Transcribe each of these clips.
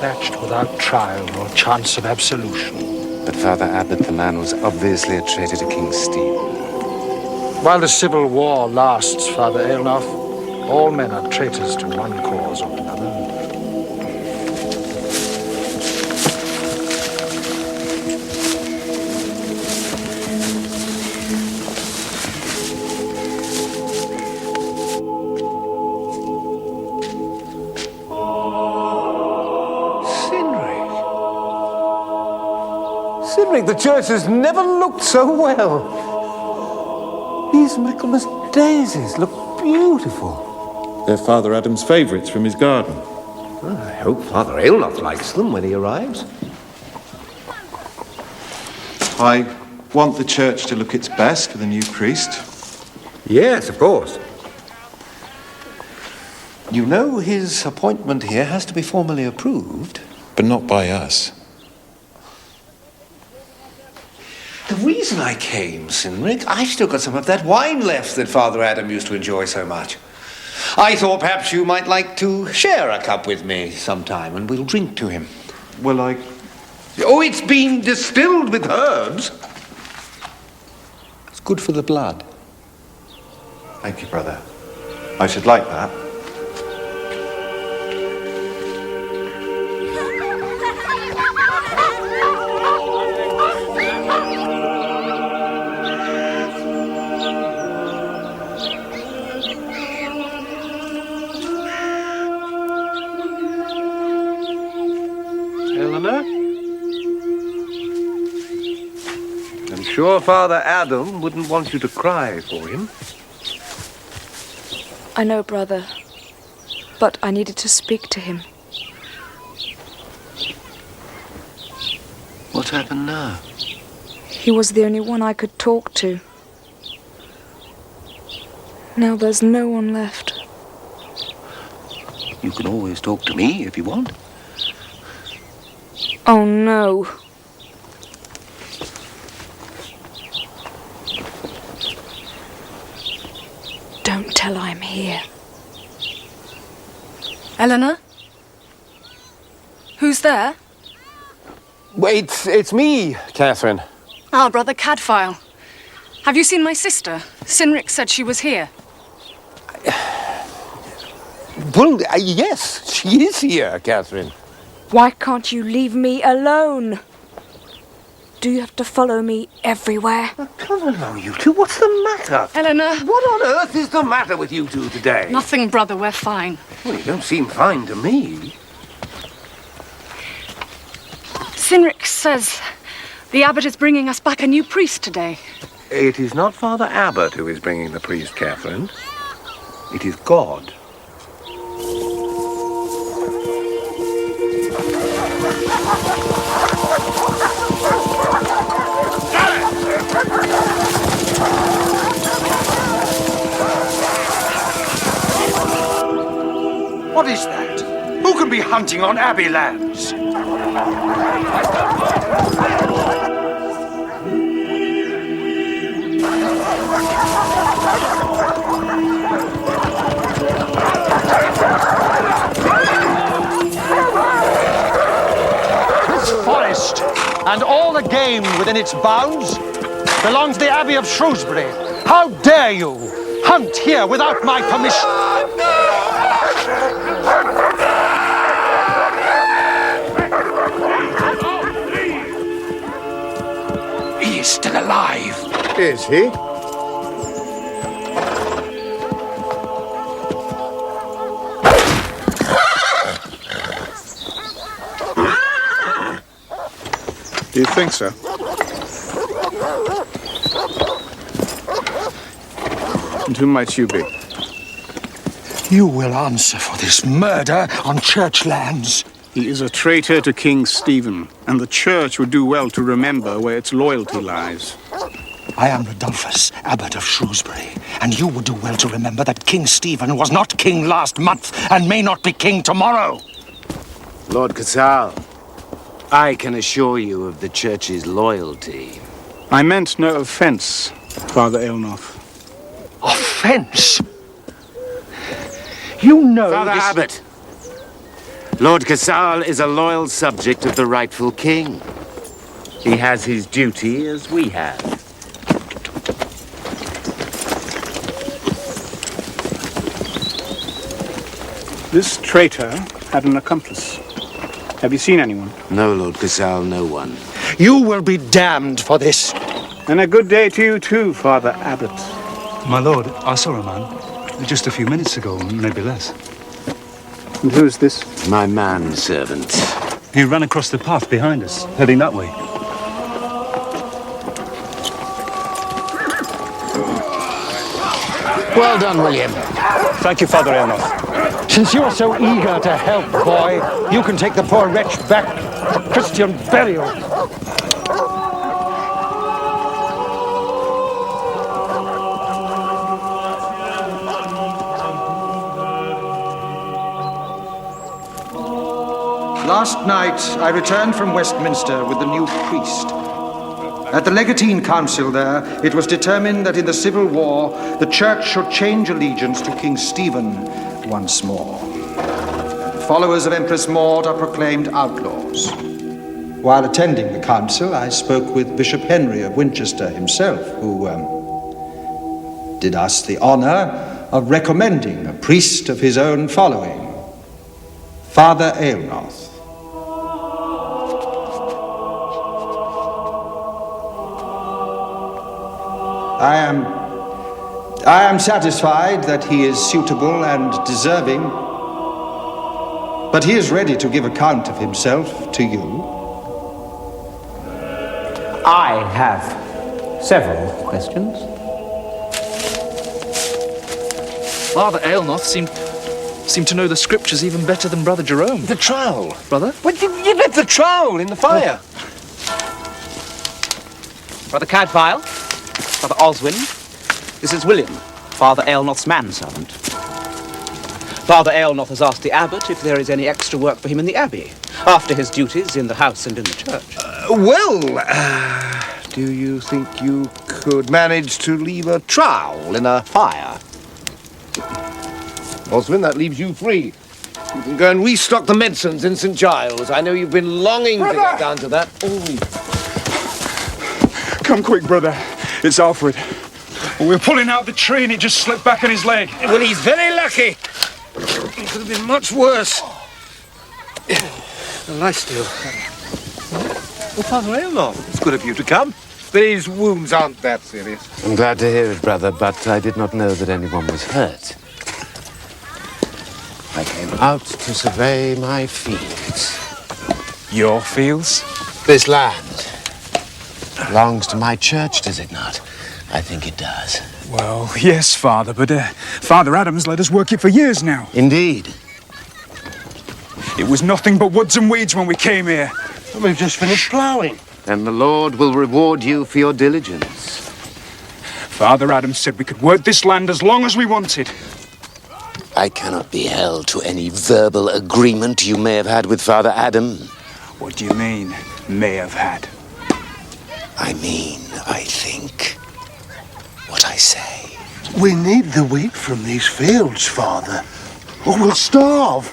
dispatched without trial or chance of absolution. But Father Abbot, the man was obviously a traitor to King Stephen. While the civil war lasts, Father Aelnoth, all men are traitors to one cause or another. Sinrig, the church has never looked so well. These Michaelmas daisies look beautiful. They're Father Adam's favourites from his garden. Well, I hope Father Aelnoth likes them when he arrives. I want the church to look its best with a new priest. Yes, of course. You know his appointment here has to be formally approved. But not by us. The reason I came, Sinrig, I've still got some of that wine left that Father Adam used to enjoy so much. I thought perhaps you might like to share a cup with me sometime, and we'll drink to him. Well, Oh, it's been distilled with herbs. It's good for the blood. Thank you, brother. I should like that. I'm sure Father Adam wouldn't want you to cry for him. I know, brother, but I needed to speak to him. What's happened now? He was the only one I could talk to. Now there's no one left. You can always talk to me if you want. Oh, no. Don't tell I'm here. Eleanor? Who's there? Wait, it's me, Catherine. Ah, Brother Cadfael. Have you seen my sister? Sinric said she was here. Well, yes, she is here, Catherine. Why can't you leave me alone? Do you have to follow me everywhere? Come along, you two. What's the matter? Eleanor. What on earth is the matter with you two today? Nothing, brother. We're fine. Well, you don't seem fine to me. Sinric says the abbot is bringing us back a new priest today. It is not Father Abbot who is bringing the priest, Catherine. It is God. What is that? Who can be hunting on Abbey lands? This forest and all the game within its bounds belongs to the Abbey of Shrewsbury. How dare you hunt here without my permission? He is still alive. Is he? Do you think so? And who might you be? You will answer for this murder on church lands. He is a traitor to King Stephen, and the church would do well to remember where its loyalty lies. I am Rodolphus, Abbot of Shrewsbury, and you would do well to remember that King Stephen was not king last month and may not be king tomorrow. Lord Cadfael, I can assure you of the church's loyalty. I meant no offense, Father Aelnoth. Offense? You know Father this... Abbot, Lord Cadfael is a loyal subject of the rightful king. He has his duty as we have. This traitor had an accomplice. Have you seen anyone? No, Lord Cadfael, no one. You will be damned for this. And a good day to you too, Father Abbot. My lord, I saw a man just a few minutes ago, maybe less. And who's this? My manservant. He ran across the path behind us, heading that way. Well done, William. Thank you, Father Aylnoth. Since you are so eager to help, boy, you can take the poor wretch back for Christian burial. Last night, I returned from Westminster with the new priest. At the Legatine Council there, it was determined that in the Civil War, the Church should change allegiance to King Stephen once more. Followers of Empress Maud are proclaimed outlaws. While attending the council, I spoke with Bishop Henry of Winchester himself, who did us the honor of recommending a priest of his own following, Father Aylnoth. I am satisfied that he is suitable and deserving, but he is ready to give account of himself to you. I have several questions. Father Aylnoth seemed to know the scriptures even better than Brother Jerome. The trowel. Brother? Well, you left the trowel in the fire. Brother Cadfael, Brother Oswin, this is William, Father Aylnoth's manservant. Father Aylnoth has asked the abbot if there is any extra work for him in the abbey, after his duties in the house and in the church. Do you think you could manage to leave a trowel in a fire? Oswin, that leaves you free. You can go and restock the medicines in St. Giles. I know you've been longing to get down to that all week. Come quick, brother. It's Alfred. We were pulling out the tree and it just slipped back on his leg. Well, he's very lucky. It could have been much worse. Well, lie still. Well, Father Aylnoth, it's good of you to come. These wounds aren't that serious. I'm glad to hear it, brother, but I did not know that anyone was hurt. I came out to survey my fields. Your fields? This land belongs to my church, does it not? I think it does. Well, yes, Father, but Father Adams let us work it for years now. Indeed. It was nothing but woods and weeds when we came here. We've just finished ploughing. And the Lord will reward you for your diligence. Father Adams said we could work this land as long as we wanted. I cannot be held to any verbal agreement you may have had with Father Adam. What do you mean, may have had? I mean, I think what I say. We need the wheat from these fields, Father, or we'll starve.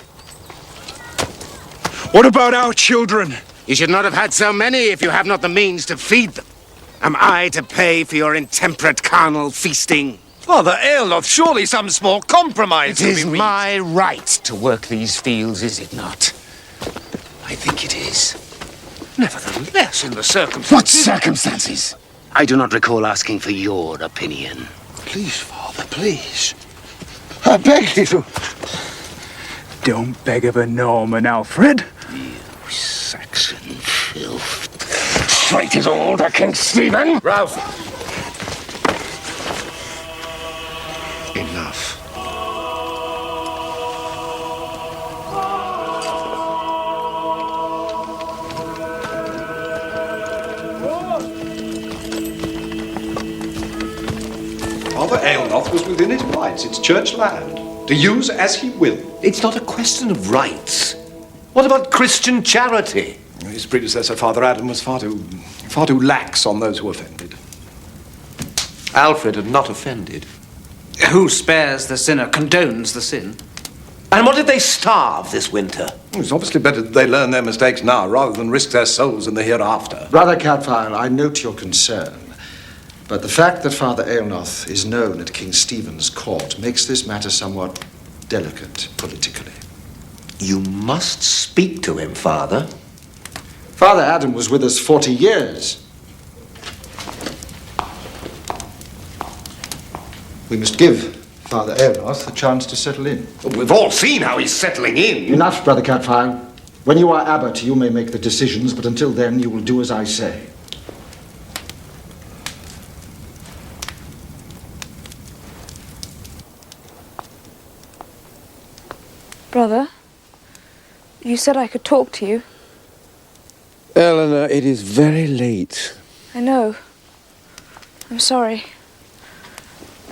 What about our children? You should not have had so many if you have not the means to feed them. Am I to pay for your intemperate carnal feasting? Father Aylnoth, surely some small compromise It could is be reached. my right to work these fields, is it not? I think it is. Nevertheless, in the circumstances... What circumstances? I do not recall asking for your opinion. Please, Father, please. I beg you. Don't beg of a Norman, Alfred. You Saxon filth. Traitors all to King Stephen! Ralph! Enough. Father Aylnoth was within his rights. It's church land, to use as he will. It's not a question of rights. What about Christian charity? His predecessor, Father Adam, was far too lax on those who offended. Alfred had not offended. Who spares the sinner condones the sin. And what did they starve this winter? It's obviously better that they learn their mistakes now rather than risk their souls in the hereafter. Brother Cadfael, I note your concern. But the fact that Father Aelnoth is known at King Stephen's court makes this matter somewhat delicate politically. You must speak to him, Father. Father Adam was with us 40 years. We must give Father Aelnoth a chance to settle in. We've all seen how he's settling in. Enough, Brother Cadfael. When you are abbot, you may make the decisions, but until then, you will do as I say. Brother, you said I could talk to you. Eleanor, it is very late. I know. I'm sorry.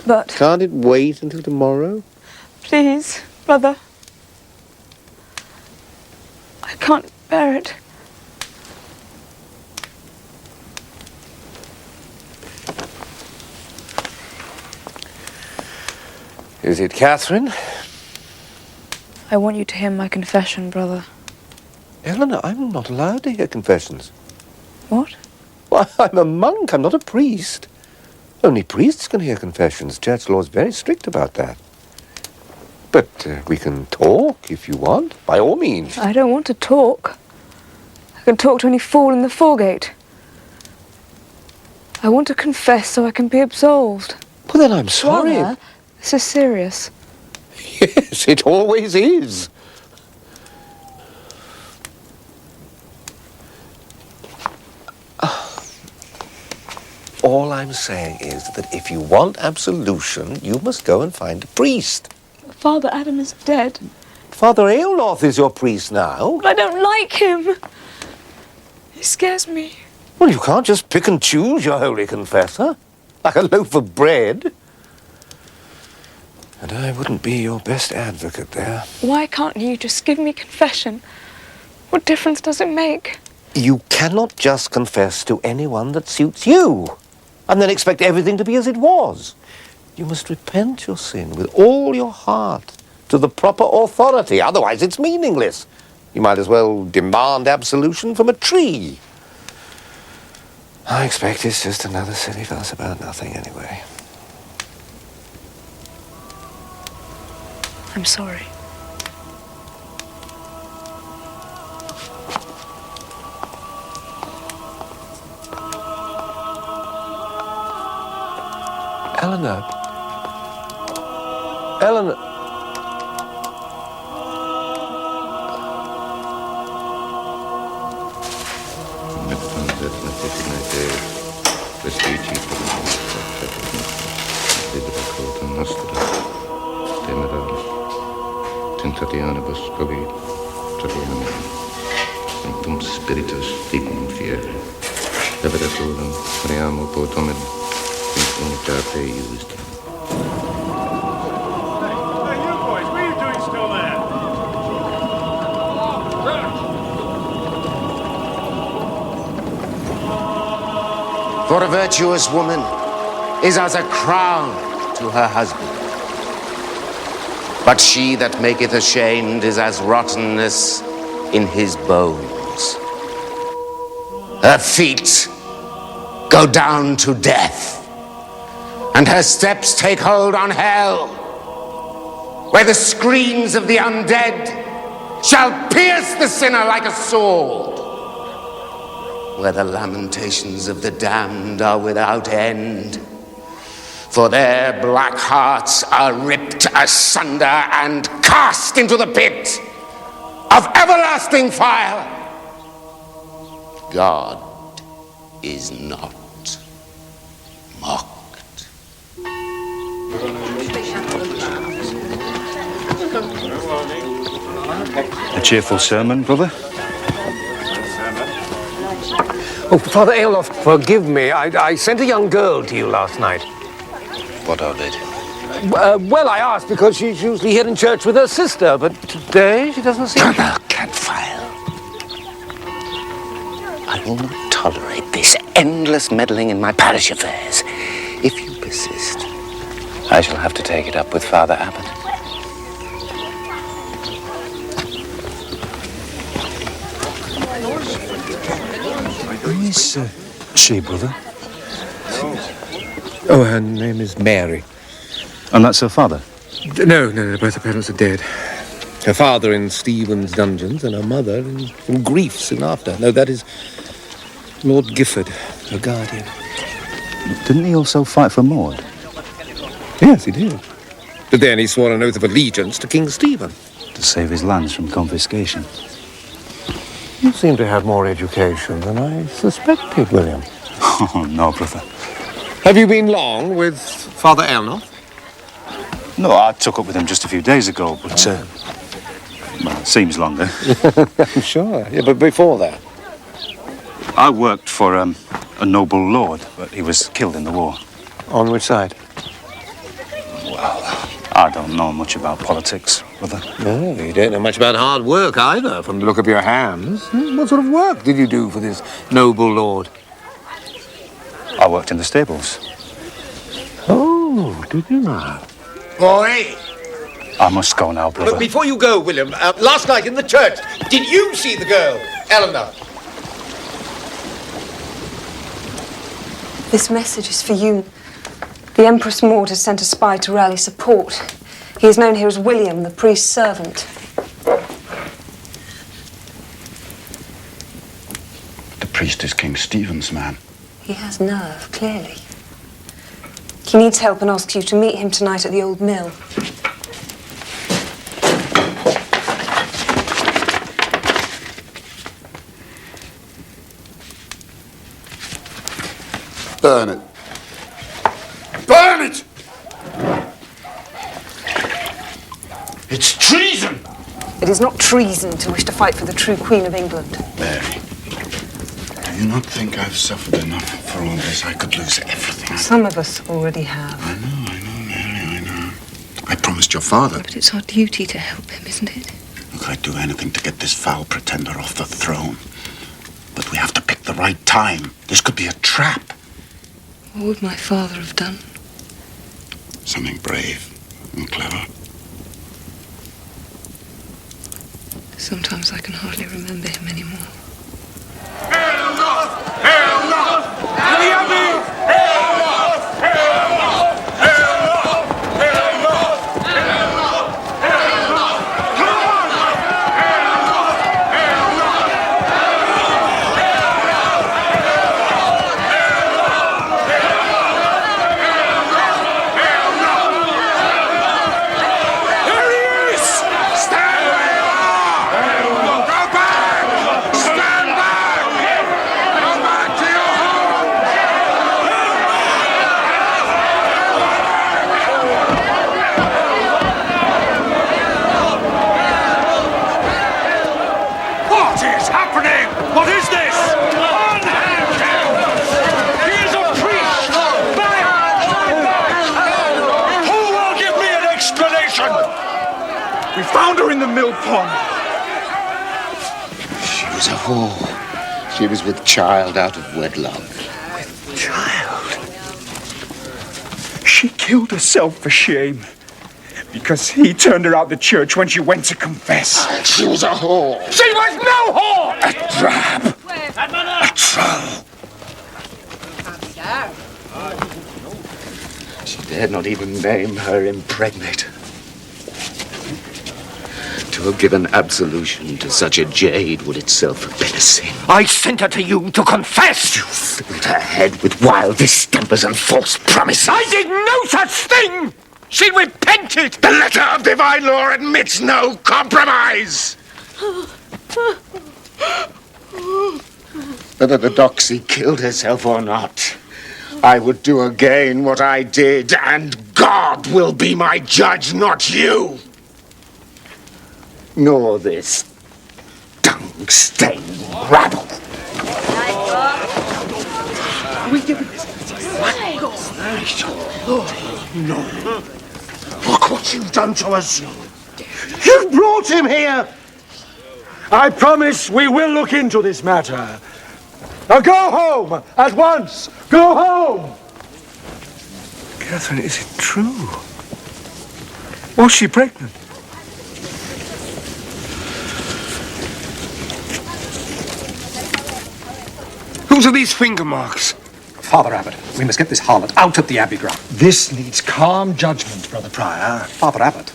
But... Can't it wait until tomorrow? Please, brother. I can't bear it. Is it Catherine? I want you to hear my confession, brother. Eleanor, I'm not allowed to hear confessions. What? Why, I'm a monk. I'm not a priest. Only priests can hear confessions. Church law is very strict about that. But we can talk if you want, by all means. I don't want to talk. I can talk to any fool in the Foregate. I want to confess so I can be absolved. Well, then I'm sorry. Brother, this is serious. Yes, it always is. All I'm saying is that if you want absolution, you must go and find a priest. Father Adam is dead. Father Aelnoth is your priest now. But I don't like him. He scares me. Well, you can't just pick and choose your holy confessor, like a loaf of bread. And I wouldn't be your best advocate there. Why can't you just give me confession? What difference does it make? You cannot just confess to anyone that suits you, and then expect everything to be as it was. You must repent your sin with all your heart to the proper authority, otherwise it's meaningless. You might as well demand absolution from a tree. I expect it's just another silly fuss about nothing anyway. I'm sorry. Eleanor. Eleanor. Tentationibus Foregate, Sanctum Spiritus Dignum Fiere, Reveratorum Reamo Potomen, in Unitate Iustum. Hey, you boys, what are you doing still there? For a virtuous woman is as a crown to her husband. But she that maketh ashamed is as rottenness in his bones. Her feet go down to death, and her steps take hold on hell, where the screams of the undead shall pierce the sinner like a sword, where the lamentations of the damned are without end. For their black hearts are ripped asunder and cast into the pit of everlasting fire. God is not mocked. A cheerful sermon, brother? Oh, Father Aelnoth, forgive me. I sent a young girl to you last night. What of it? Well, I asked because she's usually here in church with her sister, but today she doesn't seem... Brother Cadfael, I will not tolerate this endless meddling in my parish affairs. If you persist, I shall have to take it up with Father Abbot. Who is she, brother? Oh, her name is Mary. And that's her father? No, both her parents are dead. Her father in Stephen's dungeons and her mother in grief soon after. No, that is Lord Gifford, her guardian. Didn't he also fight for Maud? Yes, he did. But then he swore an oath of allegiance to King Stephen. To save his lands from confiscation. You seem to have more education than I suspected, William. Oh, no, brother. Have you been long with Father Aylnoth? No, I took up with him just a few days ago, but, well, it seems longer. I'm sure. Yeah, but before that? I worked for a noble lord, but he was killed in the war. On which side? Well, I don't know much about politics, brother. No, you don't know much about hard work either, from the look of your hands. What sort of work did you do for this noble lord? I worked in the stables. Oh, did you now? Boy! I must go now, brother. But before you go, William, last night in the church, did you see the girl, Eleanor? This message is for you. The Empress Maud has sent a spy to rally support. He is known here as William, the priest's servant. The priest is King Stephen's man. He has nerve, clearly. He needs help and asks you to meet him tonight at the old mill. Burn it. Burn it! It's treason! It is not treason to wish to fight for the true Queen of England. Mary, do you not think I've suffered enough for all this? I could lose everything. Some of us already have. I know, Mary, I know. I promised your father. But it's our duty to help him, isn't it? Look, I'd do anything to get this foul pretender off the throne. But we have to pick the right time. This could be a trap. What would my father have done? Something brave and clever. Sometimes I can hardly remember him anymore. Hail North! Hail North! To the Abbey! Hail North! Hail North! Hail North! Hail North! Hail North! Hail North! Come on! Hail North! Hail North! There he is! Stand where you are! Go back! Stand back! Go back to your home! What is happening? What is this? Unhand him! He is a priest! Back! Who will give me an explanation? We found her in the mill pond. She was a whore. She was with child out of wedlock. Child. She killed herself for shame. Because he turned her out the church when she went to confess. She was a whore. She was no whore! A drab. A troll. She dared not even name her impregnate. To have given absolution to such a jade would itself have been a sin. I sent her to you to confess! You filled her head with wild distempers and false promises. I did no such thing! She repented! The letter of divine law admits no compromise! Whether the doxy killed herself or not, I would do again what I did, and God will be my judge, not you! Nor this dung-stained rabble. We give it this. No. Look what you've done to us. You brought him here. I promise we will look into this matter. Now go home at once. Go home. Catherine, is it true? Was she pregnant? Those are these finger marks. Father Abbot, we must get this harlot out of the Abbey ground. This needs calm judgment, Brother Prior. Father Abbot,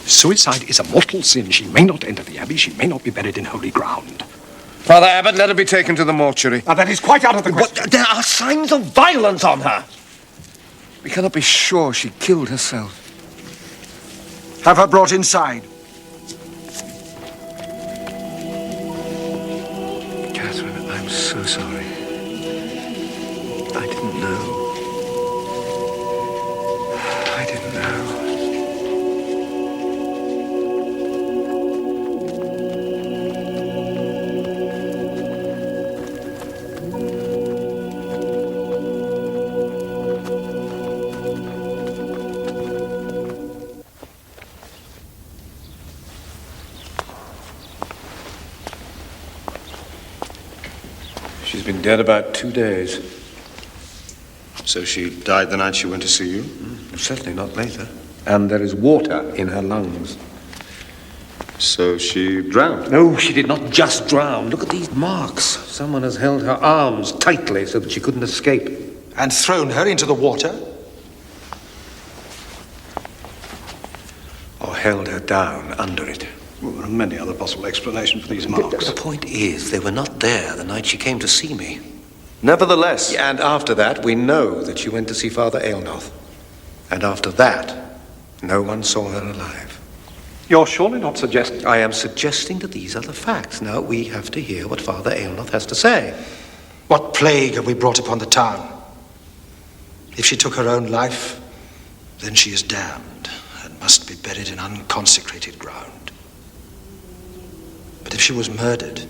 suicide is a mortal sin. She may not enter the Abbey. She may not be buried in holy ground. Father Abbot, let her be taken to the mortuary. Now, that is quite out of the question. But there are signs of violence on her. We cannot be sure she killed herself. Have her brought inside. Catherine, I'm so sorry. I didn't know. I didn't know. She's been dead about 2 days. So she died the night she went to see you? Certainly not later. And there is water in her lungs. So she drowned? No, she did not just drown. Look at these marks. Someone has held her arms tightly so that she couldn't escape. And thrown her into the water? Or held her down under it. Well, there are many other possible explanations for these marks. The point is, they were not there the night she came to see me. Nevertheless. And after that, we know that she went to see Father Aelnoth. And after that, no one saw her alive. You're surely not suggesting... I am suggesting that these are the facts. Now, we have to hear what Father Aelnoth has to say. What plague have we brought upon the town? If she took her own life, then she is damned and must be buried in unconsecrated ground. But if she was murdered,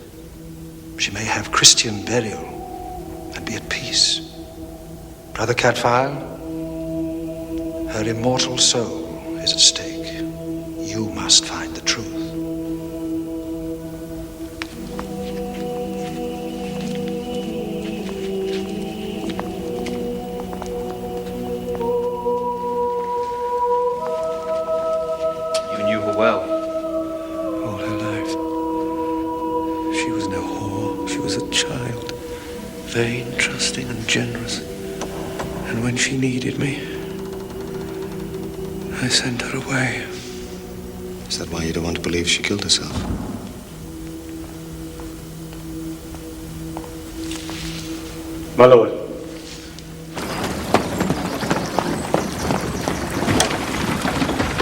she may have Christian burial and be at peace. Brother Cadfael, her immortal soul is at stake. You must find the truth. You knew her well. All her life. She was no whore. She was a child. Vain, trusting, and generous. And when she needed me, I sent her away. Is that why you don't want to believe she killed herself? My lord.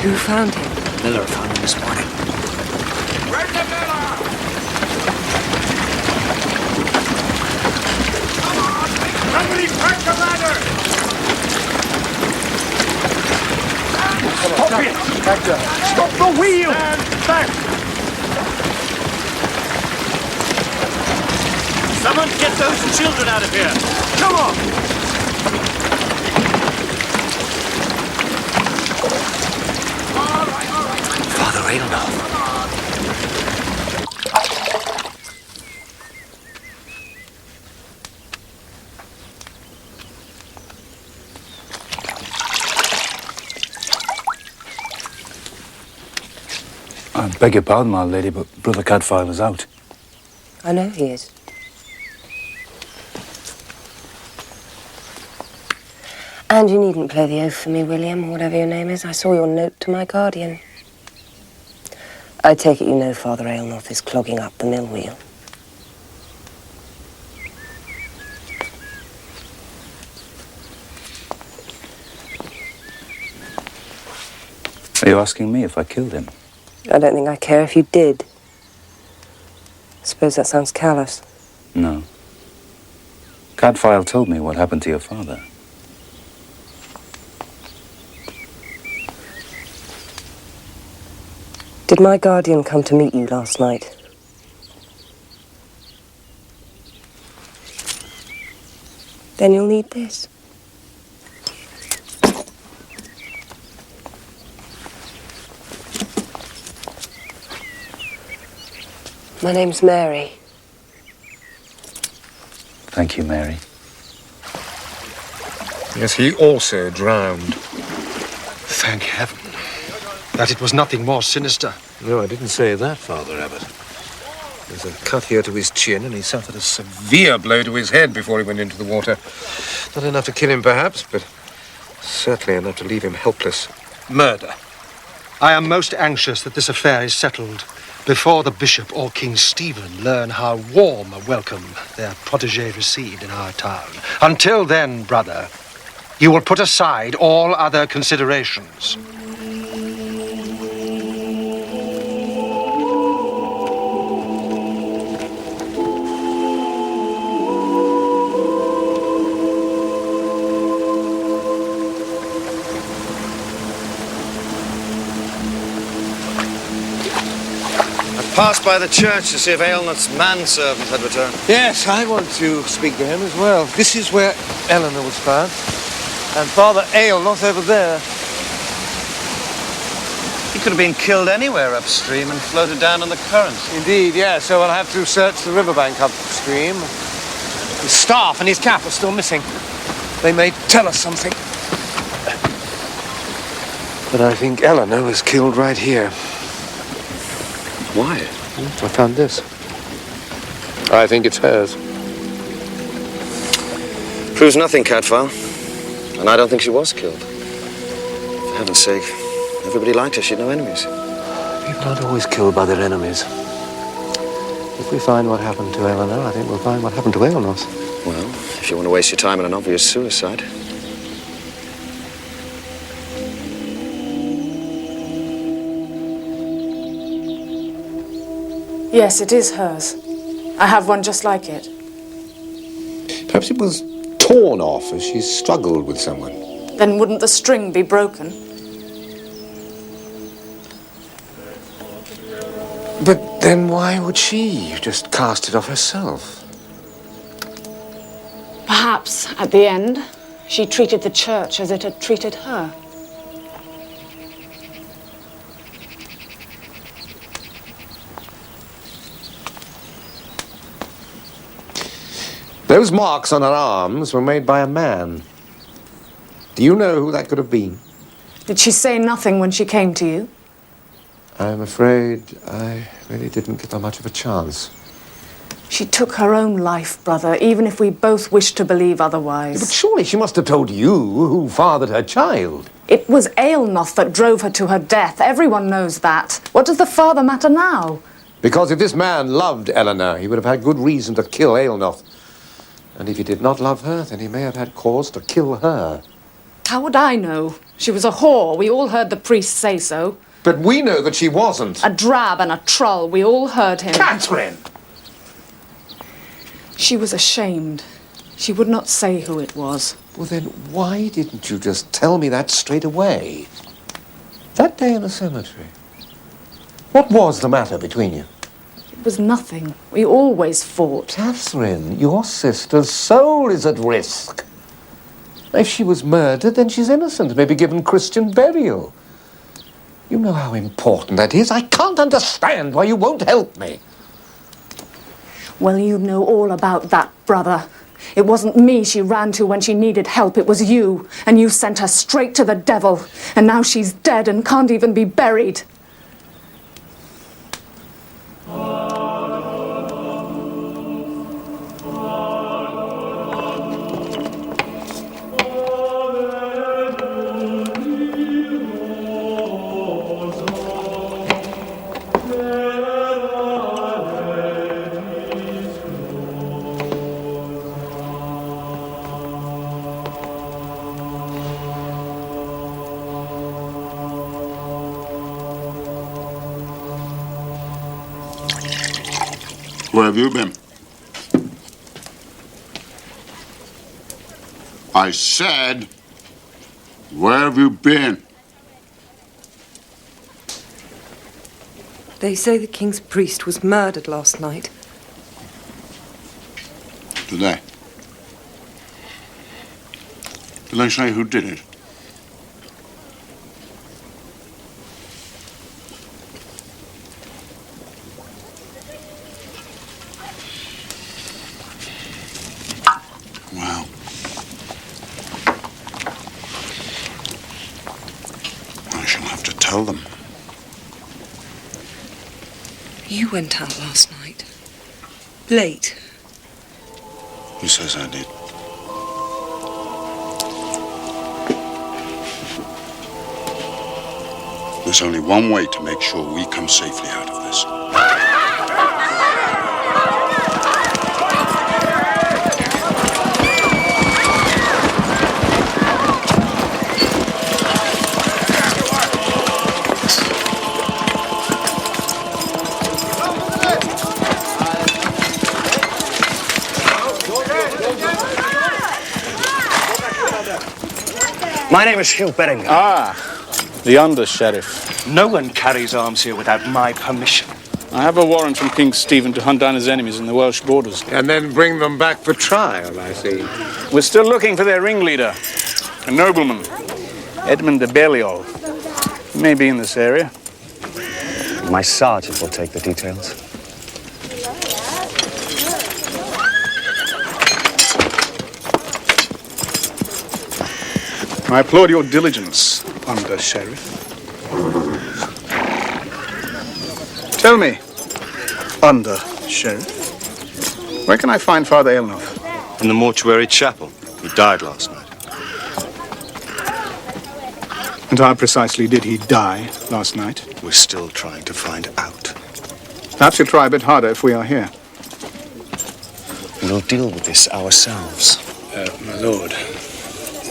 Who found him? Miller found him this morning. Where's the Miller? Come on! Somebody crack the ladder! Stop it! Back down. Stop the wheel! Stand back! Someone get those children out of here! Come on! All right. Father Aelnoth. I beg your pardon, my lady, but Brother Cadfael is out. I know he is. And you needn't play the oath for me, William, or whatever your name is. I saw your note to my guardian. I take it you know Father Aelnoth is clogging up the mill wheel. Are you asking me if I killed him? I don't think I care if you did. I suppose that sounds callous. No. Cadfael told me what happened to your father. Did my guardian come to meet you last night? Then you'll need this. My name's Mary. Thank you, Mary. Yes, he also drowned. Thank heaven that it was nothing more sinister. No, I didn't say that, Father Abbot. There's a cut here to his chin, and he suffered a severe blow to his head before he went into the water. Not enough to kill him, perhaps, but certainly enough to leave him helpless. Murder. I am most anxious that this affair is settled before the bishop or King Stephen learn how warm a welcome their protégé received in our town. Until then, brother, you will put aside all other considerations. Passed by the church to see if Aylnoth's manservant had returned. Yes, I want to speak to him as well. This is where Eleanor was found. And Father Aylnoth over there. He could have been killed anywhere upstream and floated down on the current. Indeed, yeah, so we'll have to search the riverbank upstream. His staff and his cap are still missing. They may tell us something. But I think Eleanor was killed right here. Why? I found this. I think it's hers. Proves nothing, Cadfael. And I don't think she was killed. For heaven's sake, everybody liked her. She'd no enemies. People aren't always killed by their enemies. If we find what happened to Eleanor, I think we'll find what happened to Aylnoth. Well, if you want to waste your time on an obvious suicide. Yes, it is hers. I have one just like it. Perhaps it was torn off as she struggled with someone. Then wouldn't the string be broken? But then why would she just cast it off herself? Perhaps, at the end, she treated the church as it had treated her. Those marks on her arms were made by a man. Do you know who that could have been? Did she say nothing when she came to you? I'm afraid I really didn't give her much of a chance. She took her own life, brother, even if we both wish to believe otherwise. But surely she must have told you who fathered her child. It was Aylnoth that drove her to her death. Everyone knows that. What does the father matter now? Because if this man loved Eleanor, he would have had good reason to kill Aylnoth. And if he did not love her, then he may have had cause to kill her. How would I know? She was a whore. We all heard the priest say so. But we know that she wasn't. A drab and a trull. We all heard him. Catherine! She was ashamed. She would not say who it was. Well, then why didn't you just tell me that straight away? That day in the cemetery. What was the matter between you? It was nothing. We always fought. Catherine, your sister's soul is at risk. If she was murdered, then she's innocent, may be given Christian burial. You know how important that is. I can't understand why you won't help me. Well, you know all about that, brother. It wasn't me she ran to when she needed help. It was you. And you sent her straight to the devil. And now she's dead and can't even be buried. Where have you been? I said, where have you been? They say the king's priest was murdered last night. Did they? Did they say who did it? Well, I shall have to tell them. You went out last night. Late. Who says I did? There's only one way to make sure we come safely out of this. My name is Hugh Beringer. Ah, the under-sheriff. No one carries arms here without my permission. I have a warrant from King Stephen to hunt down his enemies in the Welsh borders. And then bring them back for trial, I see. We're still looking for their ringleader, a nobleman, Edmund de Belial. He may be in this area. My sergeant will take the details. I applaud your diligence, under-sheriff. Tell me, under-sheriff, where can I find Father Aylnoth? In the mortuary chapel. He died last night. And how precisely did he die last night? We're still trying to find out. Perhaps you'll try a bit harder if we are here. We'll deal with this ourselves. My lord.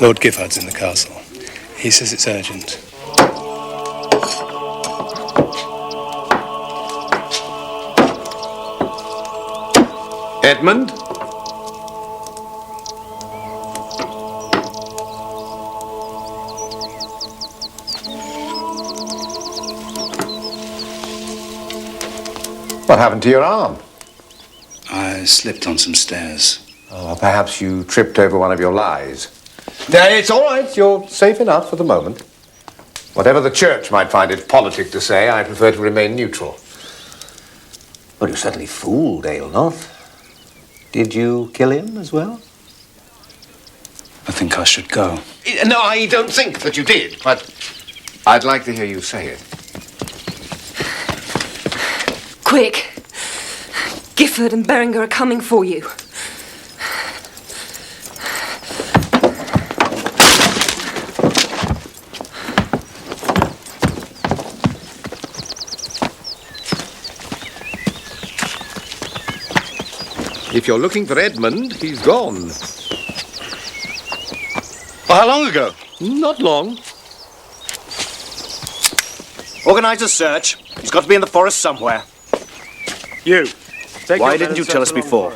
Lord Giffard's in the castle. He says it's urgent. Edmund? What happened to your arm? I slipped on some stairs. Oh, perhaps you tripped over one of your lies. No, it's all right. You're safe enough for the moment. Whatever the church might find it politic to say, I prefer to remain neutral. Well, you certainly fooled Aylnoth. Did you kill him as well? I think I should go. No, I don't think that you did, but I'd like to hear you say it. Quick! Gifford and Beringer are coming for you. If you're looking for Edmund, he's gone. Well, how long ago? Not long. Organize a search. He's got to be in the forest somewhere. You. Why didn't you tell us before?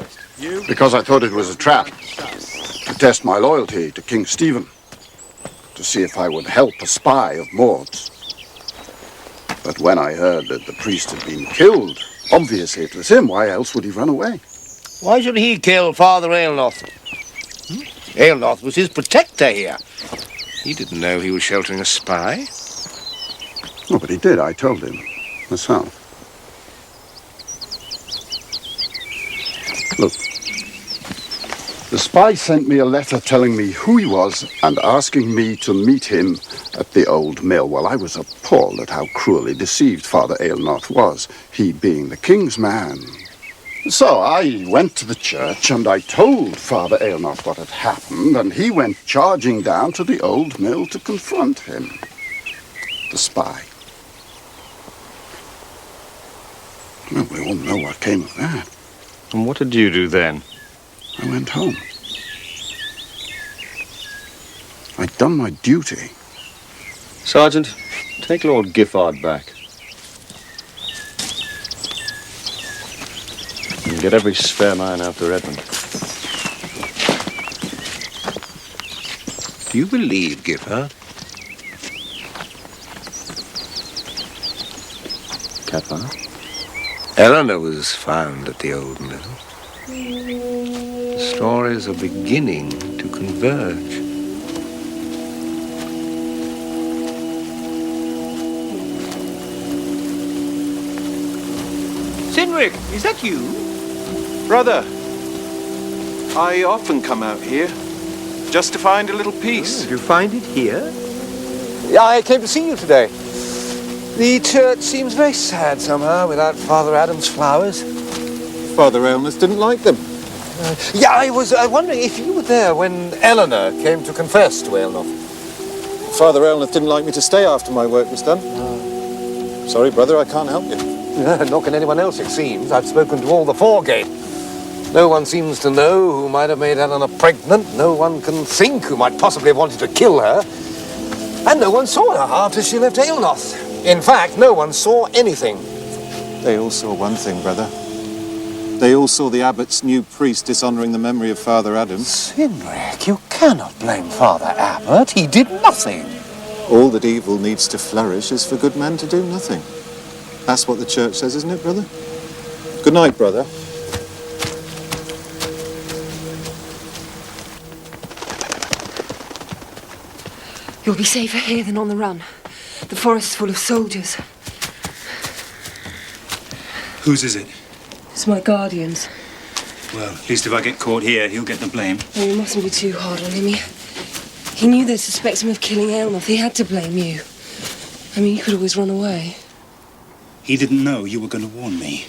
Because I thought it was a trap. To test my loyalty to King Stephen. To see if I would help a spy of Maud's. But when I heard that the priest had been killed, obviously it was him. Why else would he run away? Why should he kill Father Aylnoth? Aylnoth was his protector here. He didn't know he was sheltering a spy. Oh, but he did. I told him myself. Look, the spy sent me a letter telling me who he was and asking me to meet him at the old mill. Well, I was appalled at how cruelly deceived Father Aylnoth was, he being the king's man. So I went to the church and I told Father Aylnoth what had happened, and he went charging down to the old mill to confront him, the spy. Well, we all know what came of that. And what did you do then? I went home. I'd done my duty. Sergeant, take Lord Giffard back. And get every spare man after Edmund. Do you believe Giffard? Cadfael? Eleanor was found at the old mill. The stories are beginning to converge. Cynric, is that you? Brother, I often come out here just to find a little peace. Did you find it here? Yeah, I came to see you today. The church seems very sad somehow without Father Adam's flowers. Father Aylness didn't like them. Yeah, I was wondering if you were there when Eleanor came to confess to Aylnoth. Father Aylness didn't like me to stay after my work was done. Sorry, brother, I can't help you. Nor can anyone else, it seems. I've spoken to all the Foregate. No one seems to know who might have made Eleanor pregnant. No one can think who might possibly have wanted to kill her. And no one saw her after she left Aylnoth. In fact, no one saw anything. They all saw one thing, brother. They all saw the abbot's new priest dishonouring the memory of Father Adam. Cynric, you cannot blame Father Abbot. He did nothing. All that evil needs to flourish is for good men to do nothing. That's what the church says, isn't it, brother? Good night, brother. You'll be safer here than on the run. The forest's full of soldiers. Whose is it? It's my guardian's. Well, at least if I get caught here, he'll get the blame. Oh, you mustn't be too hard on him. He knew they'd suspect him of killing Aylnoth. He had to blame you. I mean, you could always run away. He didn't know you were going to warn me.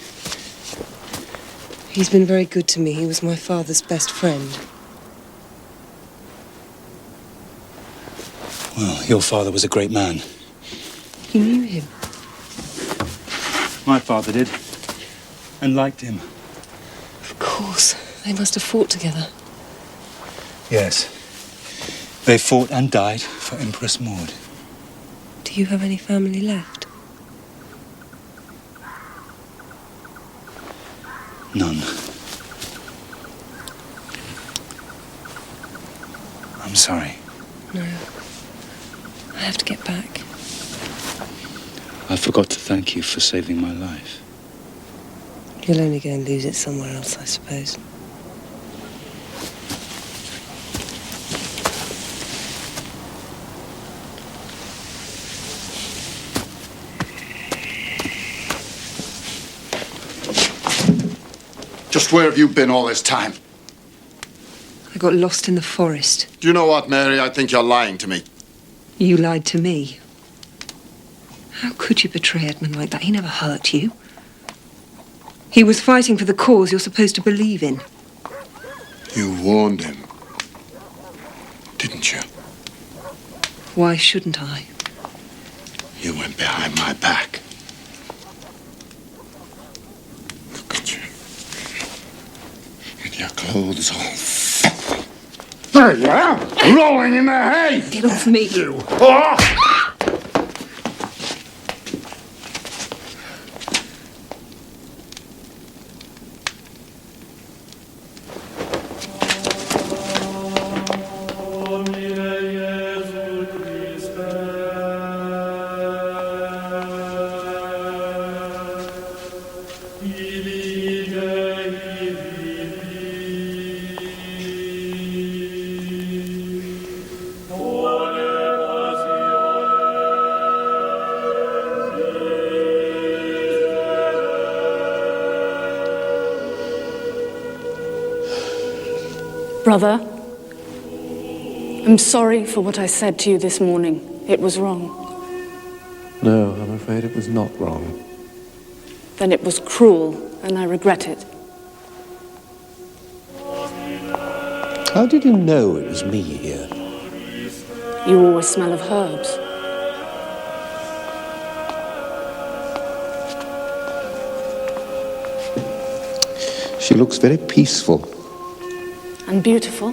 He's been very good to me. He was my father's best friend. Well, your father was a great man. You knew him? My father did. And liked him. Of course. They must have fought together. Yes. They fought and died for Empress Maud. Do you have any family left? None. I'm sorry. No. I have to get back. I forgot to thank you for saving my life. You'll only go and lose it somewhere else, I suppose. Just where have you been all this time? I got lost in the forest. Do you know what, Mary? I think you're lying to me. You lied to me. How could you betray Edmund like that? He never hurt you. He was fighting for the cause you're supposed to believe in. You warned him, didn't you? Why shouldn't I? You went behind my back. Look at you. And your clothes all filthy. There you are, rolling in the hay. Get off me. You. Oh! Brother, I'm sorry for what I said to you this morning. It was wrong. No, I'm afraid it was not wrong. Then it was cruel, and I regret it. How did you know it was me here? You always smell of herbs. She looks very peaceful. And beautiful.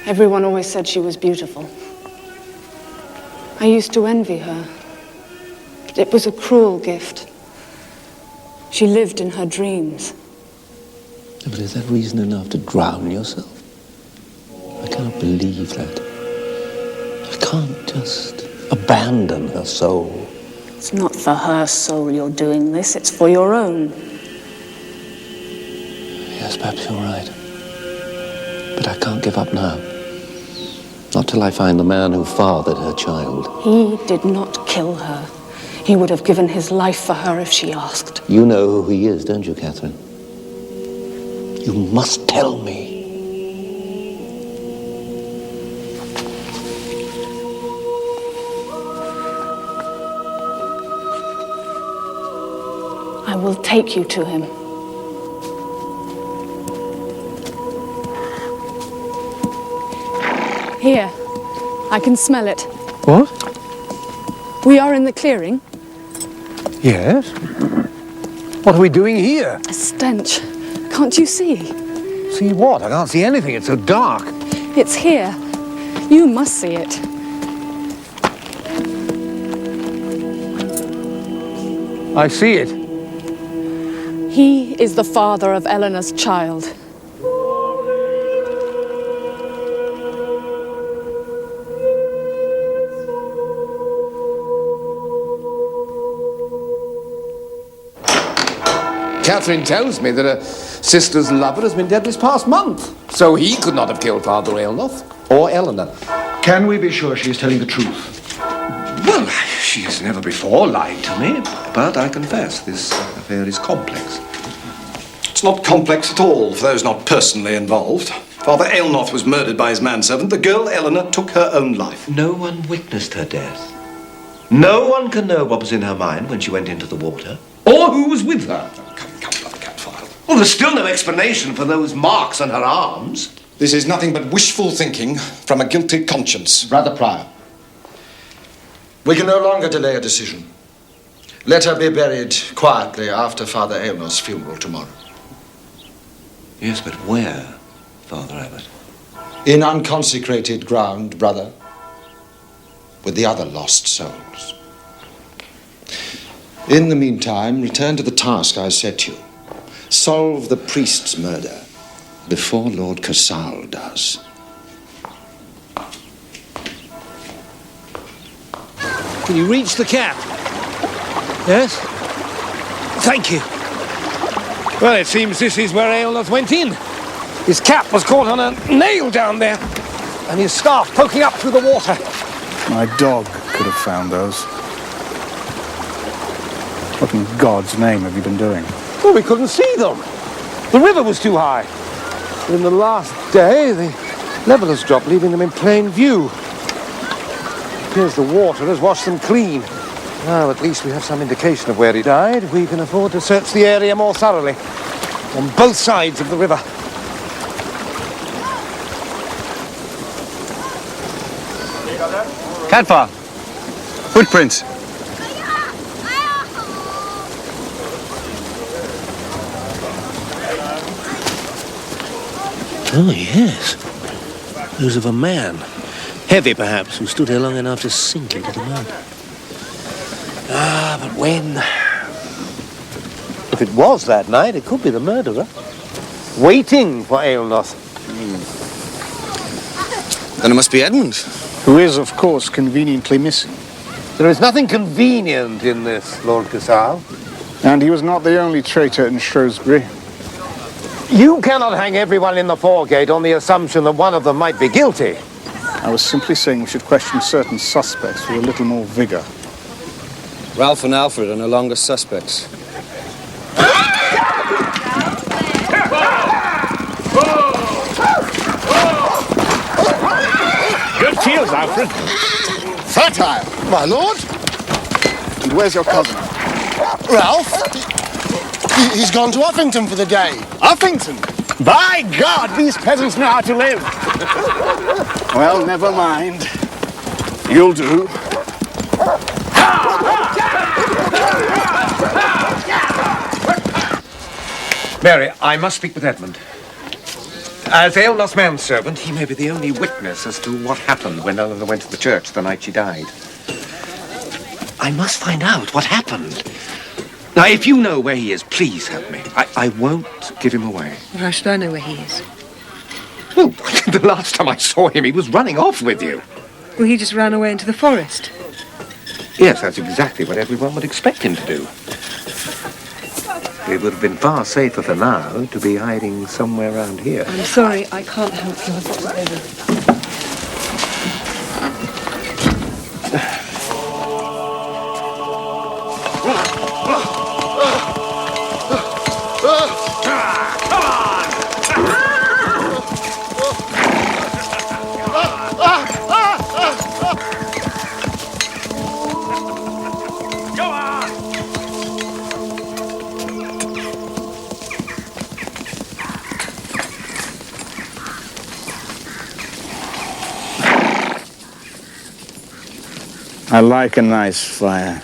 Everyone always said she was beautiful. I used to envy her. But it was a cruel gift. She lived in her dreams. But is that reason enough to drown yourself? I cannot believe that. I can't just abandon her soul. It's not for her soul you're doing this, it's for your own. Yes, perhaps you're right. But I can't give up now. Not till I find the man who fathered her child. He did not kill her. He would have given his life for her if she asked. You know who he is, don't you, Catherine? You must tell me. I will take you to him. Here. I can smell it. What? We are in the clearing. Yes? What are we doing here? A stench. Can't you see? See what? I can't see anything. It's so dark. It's here. You must see it. I see it. He is the father of Eleanor's child. Catherine tells me that her sister's lover has been dead this past month. So he could not have killed Father Aylnoth or Eleanor. Can we be sure she is telling the truth? Well, she has never before lied to me, but I confess this affair is complex. It's not complex at all for those not personally involved. Father Aylnoth was murdered by his manservant. The girl, Eleanor, took her own life. No one witnessed her death. No one can know what was in her mind when she went into the water, or who was with her. Come, Brother Cadfael. Well, there's still no explanation for those marks on her arms. This is nothing but wishful thinking from a guilty conscience. Brother Prior, we can no longer delay a decision. Let her be buried quietly after Father Aylnoth's funeral tomorrow. Yes, but where, Father Abbot? In unconsecrated ground, brother, with the other lost souls. In the meantime, return to the task I set you. Solve the priest's murder before Lord Cadfael does. Can you reach the cap? Yes? Thank you. Well, it seems this is where Aylnoth went in. His cap was caught on a nail down there, and his staff poking up through the water. My dog could have found those. What in God's name have you been doing? Well, we couldn't see them. The river was too high. In the last day, the level has dropped, leaving them in plain view. It appears the water has washed them clean. Now, at least we have some indication of where he died. We can afford to search the area more thoroughly, on both sides of the river. Cadfael. Footprints. Oh, yes. Those of a man. Heavy, perhaps, who stood here long enough to sink into the mud. Ah, but when? If it was that night, it could be the murderer. Waiting for Aylnoth. Then it must be Edmund. Who is, of course, conveniently missing. There is nothing convenient in this, Lord Cadfael. And he was not the only traitor in Shrewsbury. You cannot hang everyone in the Foregate on the assumption that one of them might be guilty. I was simply saying we should question certain suspects with a little more vigor. Ralph and Alfred are no longer suspects. Good fields, Alfred. Fertile, my lord. And where's your cousin? Ralph? He's gone to Uffington for the day. Uffington? By God, these peasants know how to live. Well, never mind. You'll do. Mary, I must speak with Edmund. As Aylnoth's manservant, he may be the only witness as to what happened when Eleanor went to the church the night she died. I must find out what happened. Now, if you know where he is, please help me. I won't give him away. How should I know where he is? Well, the last time I saw him, he was running off with you. Well, he just ran away into the forest. Yes, that's exactly what everyone would expect him to do. It would have been far safer for now to be hiding somewhere around here. I'm sorry, I can't help you. I've got to over. I like a nice fire.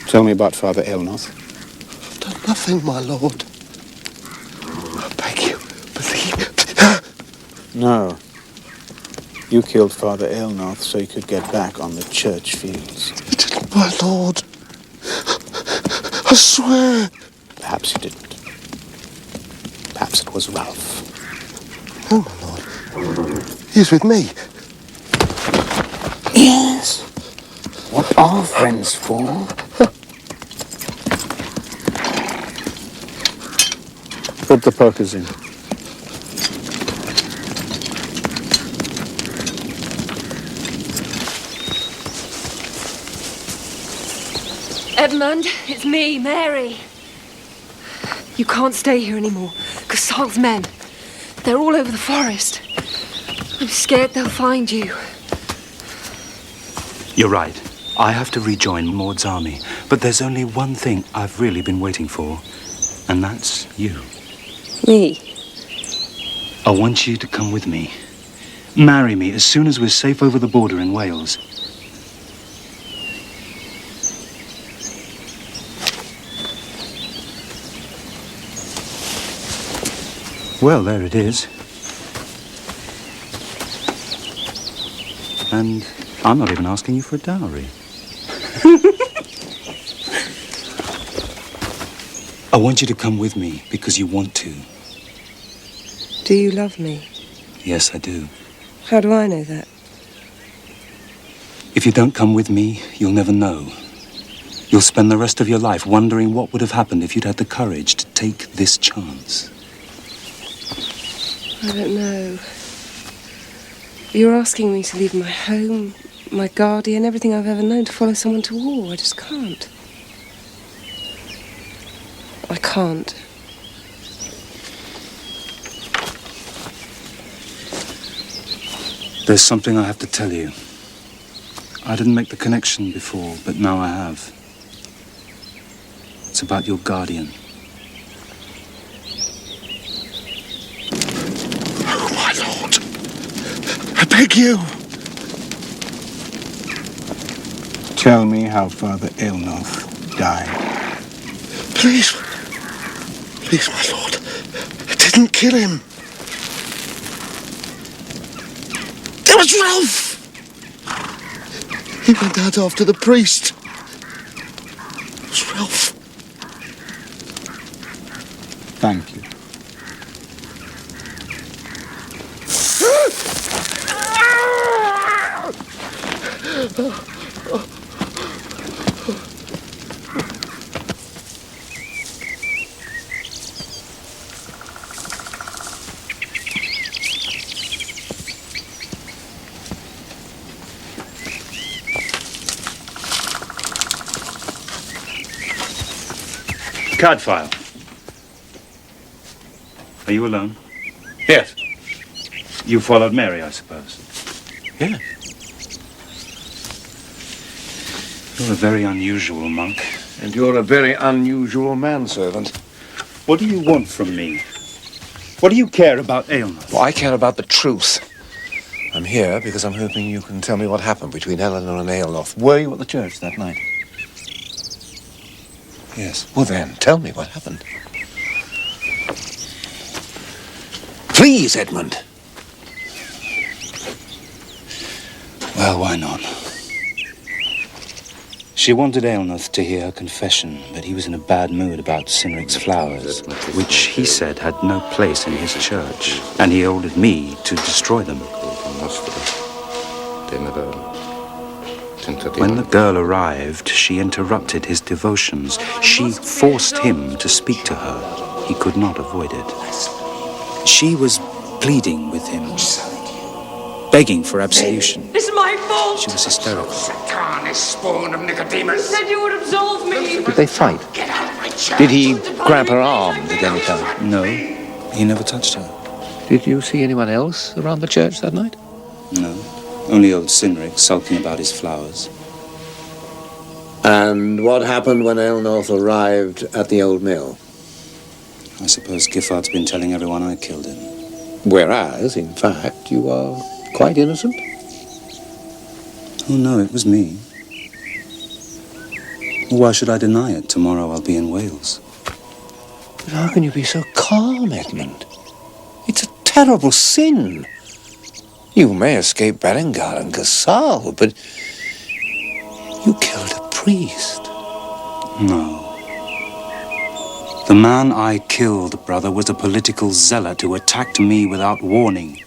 Tell me about Father Aylnoth. I've done nothing, my lord. I beg you, believe. No. You killed Father Aylnoth so you could get back on the church fields. You didn't, my lord. I swear. Perhaps you didn't. Perhaps it was Ralph. No, my lord. He's with me. Yes. What are friends for? Put the pokers in. Edmund, it's me, Mary. You can't stay here anymore. Cassal's men. They're all over the forest. I'm scared they'll find you. You're right. I have to rejoin Maud's army. But there's only one thing I've really been waiting for, and that's you. Me? I want you to come with me. Marry me as soon as we're safe over the border in Wales. Well, there it is. And I'm not even asking you for a dowry. I want you to come with me because you want to. Do you love me? Yes, I do. How do I know that? If you don't come with me, you'll never know. You'll spend the rest of your life wondering what would have happened if you'd had the courage to take this chance. I don't know. You're asking me to leave my home, my guardian, everything I've ever known to follow someone to war. I just can't. I can't. There's something I have to tell you. I didn't make the connection before, but now I have. It's about your guardian. Oh, my lord. I beg you. Tell me how Father Aylnoth died. Please. Please, my lord. I didn't kill him. It was Ralph! He went out after the priest. It was Ralph. Thank you. Cadfael. Are you alone? Yes. You followed Mary, I suppose. Yeah. You're a very unusual monk. And you're a very unusual manservant. What do you want from me? What do you care about Aylnoth? Well, I care about the truth. I'm here because I'm hoping you can tell me what happened between Eleanor and Aylnoth. Were you at the church that night? Yes. Well, then, tell me what happened. Please, Edmund. Well, why not? She wanted Aylnoth to hear her confession, but he was in a bad mood about Cynric's flowers, which he said had no place in his church, and he ordered me to destroy them. When the girl arrived, she interrupted his devotions. She forced him to speak to her. He could not avoid it. She was pleading with him, begging for absolution. It's my fault. She was hysterical. Satanic spawn of Nicodemus. You said you would absolve me. Did they fight? Did he grab her arms at any time? No, he never touched her. Did you see anyone else around the church that night? No, only old Cynric sulking about his flowers. And what happened when Aylnoth arrived at the old mill? I suppose Giffard's been telling everyone I killed him. Whereas, in fact, you are quite innocent. Oh, no, it was me. Why should I deny it? Tomorrow I'll be in Wales. But how can you be so calm, Edmund? It's a terrible sin. You may escape Berengar and Gassal, but you killed a priest. No. The man I killed, brother, was a political zealot who attacked me without warning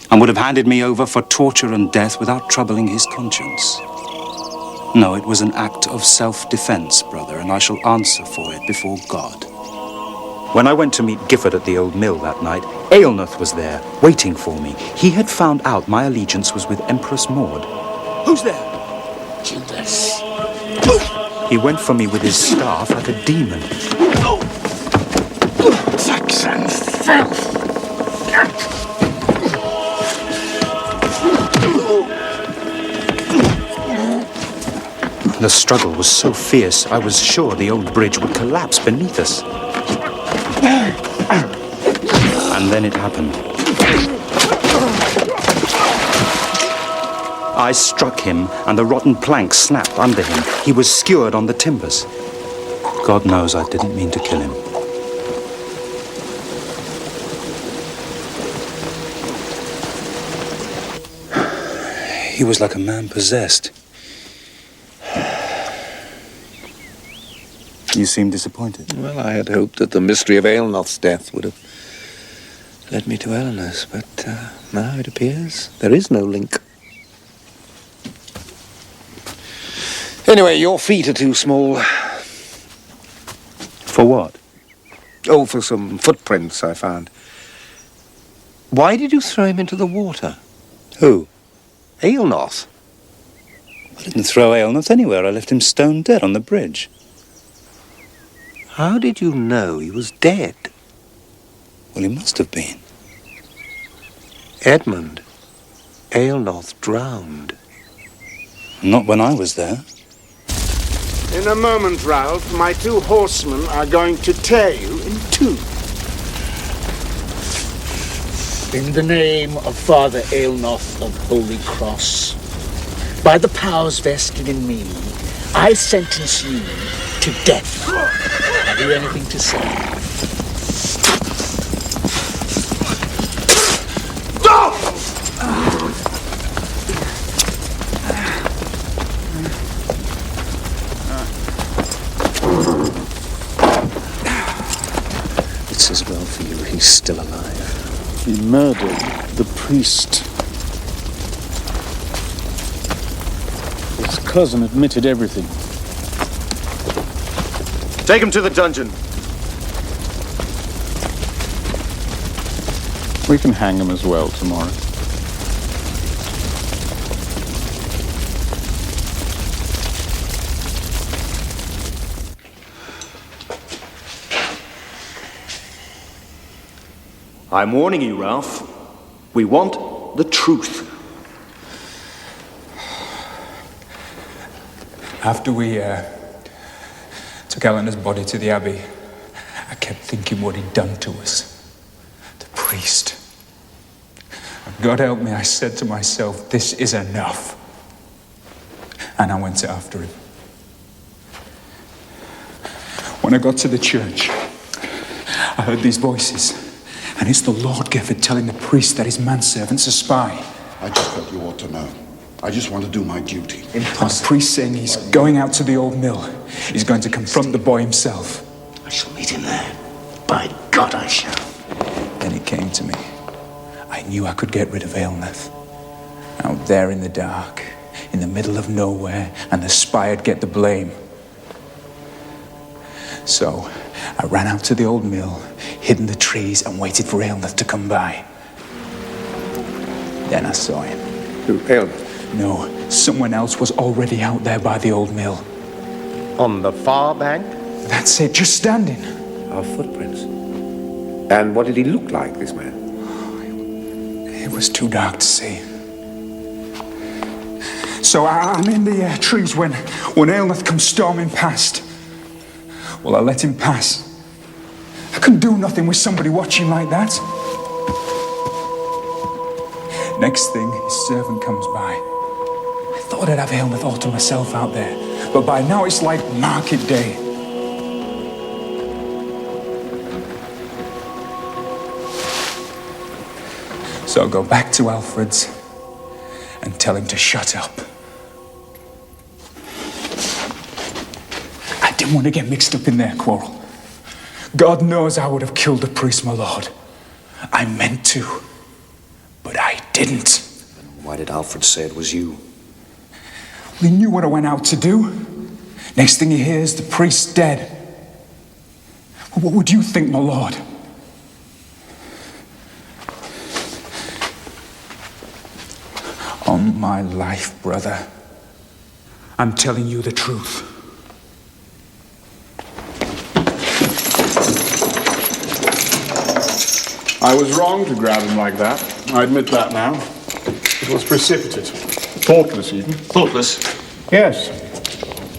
and would have handed me over for torture and death without troubling his conscience. No, it was an act of self-defense, brother, and I shall answer for it before God. When I went to meet Gifford at the old mill that night, Aelnoth was there, waiting for me. He had found out my allegiance was with Empress Maud. Who's there? Judas. He went for me with his staff like a demon. Saxon filth! The struggle was so fierce, I was sure the old bridge would collapse beneath us. And then it happened. I struck him, and the rotten plank snapped under him. He was skewered on the timbers. God knows I didn't mean to kill him. He was like a man possessed. You seem disappointed. Well, I had hoped that the mystery of Aelnoth's death would have led me to Eleanor's, but now it appears there is no link. Anyway, your feet are too small. For what? Oh, for some footprints I found. Why did you throw him into the water? Who? Aelnoth. I didn't throw Aelnoth anywhere. I left him stone dead on the bridge. How did you know he was dead? Well, he must have been. Edmund, Aelnoth drowned. Not when I was there. In a moment, Ralph, my two horsemen are going to tear you in two. In the name of Father Aelnoth of Holy Cross, by the powers vested in me, I sentence you to death. Have you anything to say? It's as well for you he's still alive. He murdered the priest. His cousin admitted everything. Take him to the dungeon. We can hang him as well tomorrow. I'm warning you, Ralph. We want the truth. After we took Eleanor's body to the Abbey, I kept thinking what he'd done to us. The priest. And God help me, I said to myself, this is enough. And I went after him. When I got to the church, I heard these voices. And it's the Lord Gifford telling the priest that his manservant's a spy. I just felt you ought to know. I just want to do my duty. Impossible. And the priest saying he's going out to the old mill. He's going to confront the boy himself. I shall meet him there. By God, I shall. Then it came to me. I knew I could get rid of Aelnoth. Out there in the dark, in the middle of nowhere, and the spy'd get the blame. So I ran out to the old mill, hid in the trees, and waited for Aelnoth to come by. Then I saw him. Who, Aelnoth? No, someone else was already out there by the old mill. On the far bank? That's it, just standing. Our footprints. And what did he look like, this man? It was too dark to see. So I'm in the trees when Aelnoth comes storming past. Well, I let him pass. I couldn't do nothing with somebody watching like that. Next thing, his servant comes by. I thought I'd have Aelnoth all to myself out there, but by now it's like market day. So I'll go back to Alfred's and tell him to shut up. I didn't want to get mixed up in their quarrel. God knows I would have killed the priest, my lord. I meant to, but I didn't. Why did Alfred say it was you? He knew what I went out to do. Next thing he hears, the priest's dead. What would you think, my lord? On my life, brother, I'm telling you the truth. I was wrong to grab him like that. I admit that now. It was precipitate. Thoughtless, even. Thoughtless? Yes.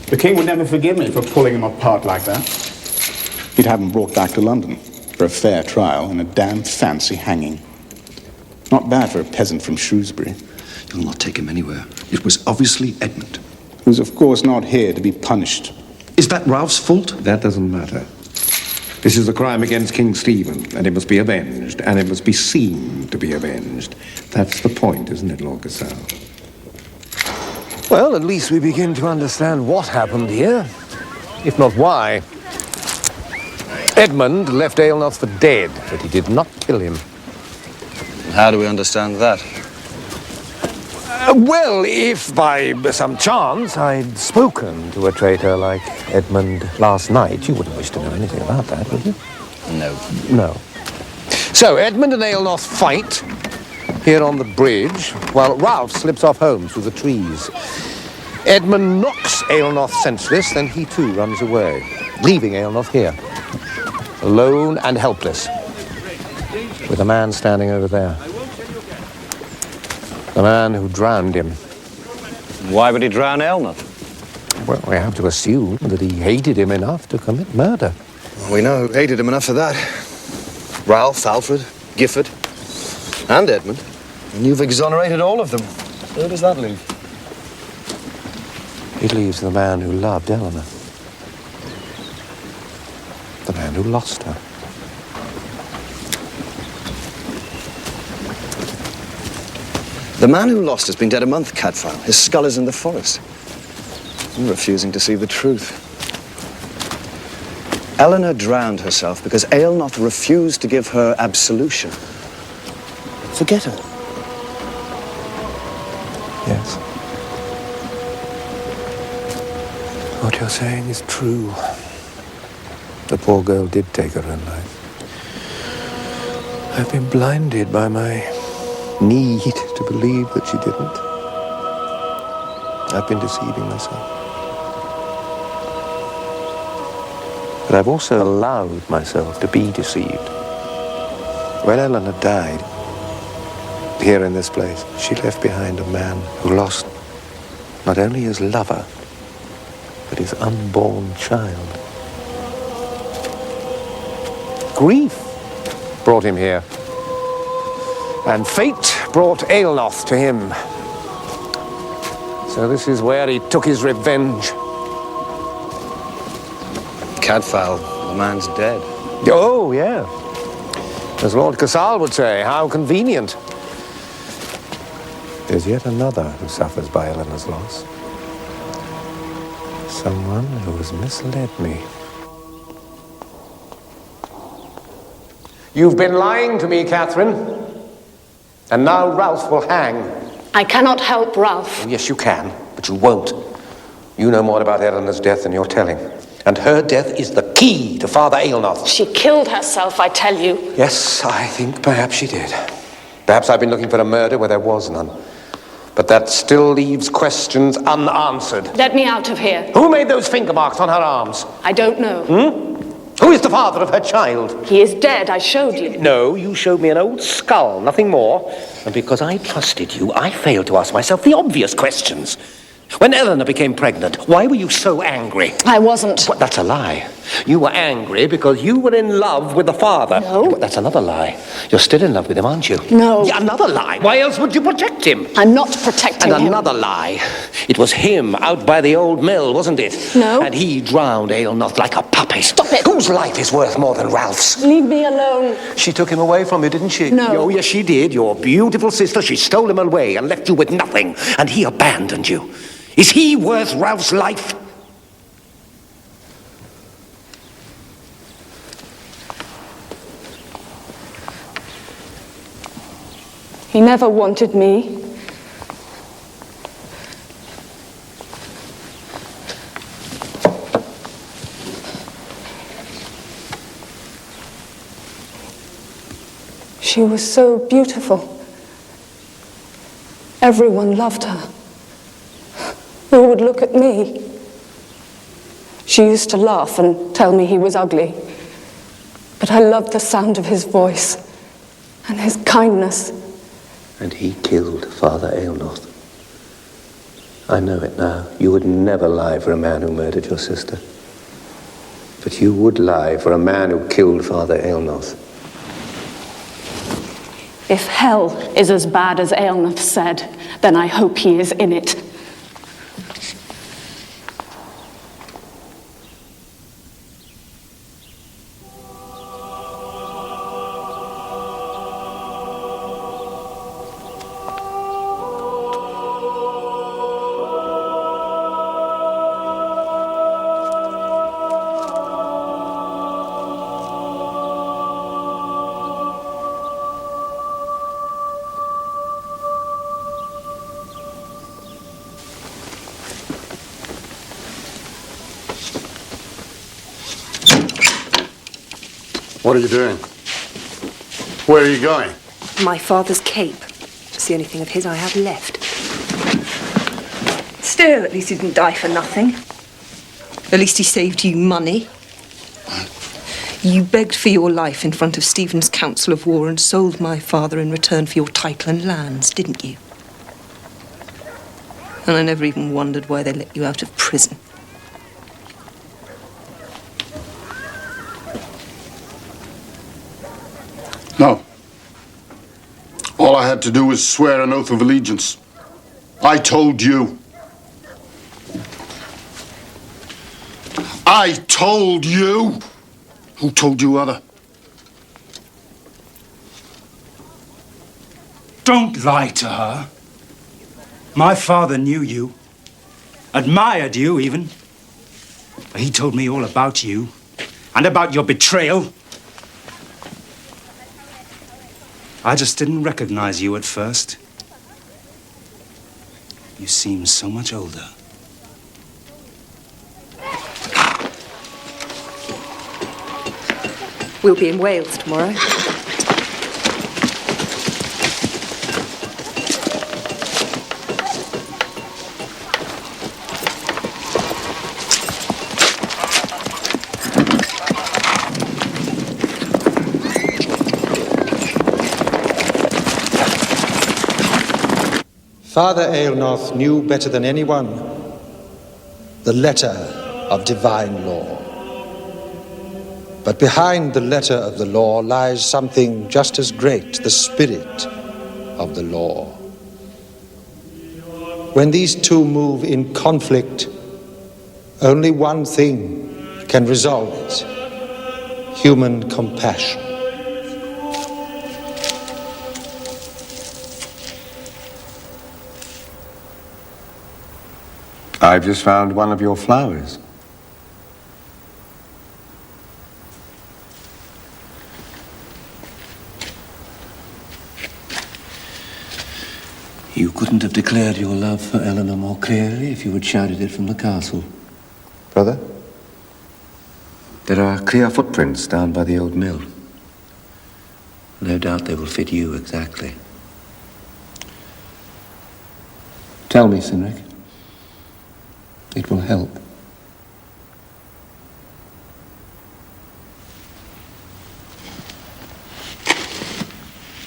The king would never forgive me for pulling him apart like that. He'd have him brought back to London for a fair trial and a damn fancy hanging. Not bad for a peasant from Shrewsbury. You'll not take him anywhere. It was obviously Edmund. Who's of course not here to be punished. Is that Ralph's fault? That doesn't matter. This is a crime against King Stephen, and it must be avenged, and it must be seen to be avenged. That's the point, isn't it, Lord Cadfael? Well, at least we begin to understand what happened here, if not why. Edmund left Aelnoth for dead, but he did not kill him. How do we understand that? Well, if by some chance I'd spoken to a traitor like Edmund last night, you wouldn't wish to know anything about that, would you? No. No. So, Edmund and Aelnoth fight here on the bridge, while Ralph slips off home through the trees. Edmund knocks Aelnoth senseless, then he too runs away, leaving Aelnoth here, alone and helpless, with a man standing over there. The man who drowned him. Why would he drown Aelnoth? Well, we have to assume that he hated him enough to commit murder. We know who hated him enough for that. Ralph, Alfred, Gifford, and Edmund. And you've exonerated all of them. Who does that leave? It leaves the man who loved Eleanor. The man who lost her. The man who lost has been dead a month, Cadfael. His skull is in the forest. You're refusing to see the truth. Eleanor drowned herself because Aelnoth refused to give her absolution. Forget her. Yes. What you're saying is true. The poor girl did take her own life. I've been blinded by my need to believe that she didn't. I've been deceiving myself. But I've also allowed myself to be deceived. When Eleanor died, here in this place, she left behind a man who lost not only his lover, but his unborn child. Grief brought him here. And fate brought Aelnoth to him. So this is where he took his revenge. Cadfael, the man's dead. Oh, yeah. As Lord Cadfael would say, how convenient. There's yet another who suffers by Eleanor's loss. Someone who has misled me. You've been lying to me, Catherine. And now Ralph will hang. I cannot help Ralph. Oh, yes, you can, but you won't. You know more about Eleanor's death than you're telling. And her death is the key to Father Aelnoth. She killed herself, I tell you. Yes, I think perhaps she did. Perhaps I've been looking for a murder where there was none. But that still leaves questions unanswered. Let me out of here. Who made those finger marks on her arms? I don't know. Who is the father of her child? He is dead, I showed you. No, you showed me an old skull, nothing more. And because I trusted you, I failed to ask myself the obvious questions. When Eleanor became pregnant, why were you so angry? I wasn't. But that's a lie. You were angry because you were in love with the father. No. But that's another lie. You're still in love with him, aren't you? No. Yeah, another lie. Why else would you protect him? I'm not protecting him. And another lie. It was him out by the old mill, wasn't it? No. And he drowned Aelnoth like a puppy. Stop it. Whose life is worth more than Ralph's? Leave me alone. She took him away from you, didn't she? No. Oh, yes, she did. Your beautiful sister. She stole him away and left you with nothing. And he abandoned you. Is he worth Ralph's life? He never wanted me. She was so beautiful. Everyone loved her. Who would look at me? She used to laugh and tell me he was ugly. But I loved the sound of his voice and his kindness. And he killed Father Aelnoth. I know it now. You would never lie for a man who murdered your sister. But you would lie for a man who killed Father Aelnoth. If hell is as bad as Aelnoth said, then I hope he is in it. What are you doing? Where are you going? My father's cape. It's the only thing of his I have left. Still, at least he didn't die for nothing. At least he saved you money. You begged for your life in front of Stephen's Council of War and sold my father in return for your title and lands, didn't you? And I never even wondered why they let you out of prison. No. All I had to do was swear an oath of allegiance. I told you. I told you. Who told you other? Don't lie to her. My father knew you. Admired you, even. He told me all about you. And about your betrayal. I just didn't recognize you at first. You seem so much older. We'll be in Wales tomorrow. Father Aelnoth knew better than anyone the letter of divine law. But behind the letter of the law lies something just as great, the spirit of the law. When these two move in conflict, only one thing can resolve it: human compassion. I've just found one of your flowers. You couldn't have declared your love for Eleanor more clearly if you had shouted it from the castle. Brother, there are clear footprints down by the old mill. No doubt they will fit you exactly. Tell me, Cynric. It will help.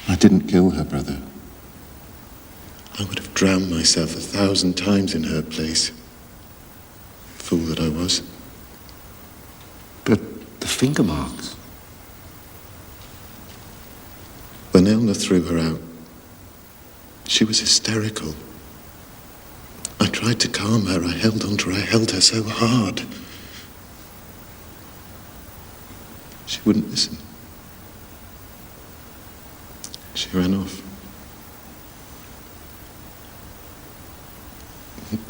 I didn't kill her, brother. I would have drowned myself 1,000 times in her place. Fool that I was. But the finger marks. When Eleanor threw her out, she was hysterical. I tried to calm her. I held onto her. I held her so hard. She wouldn't listen. She ran off.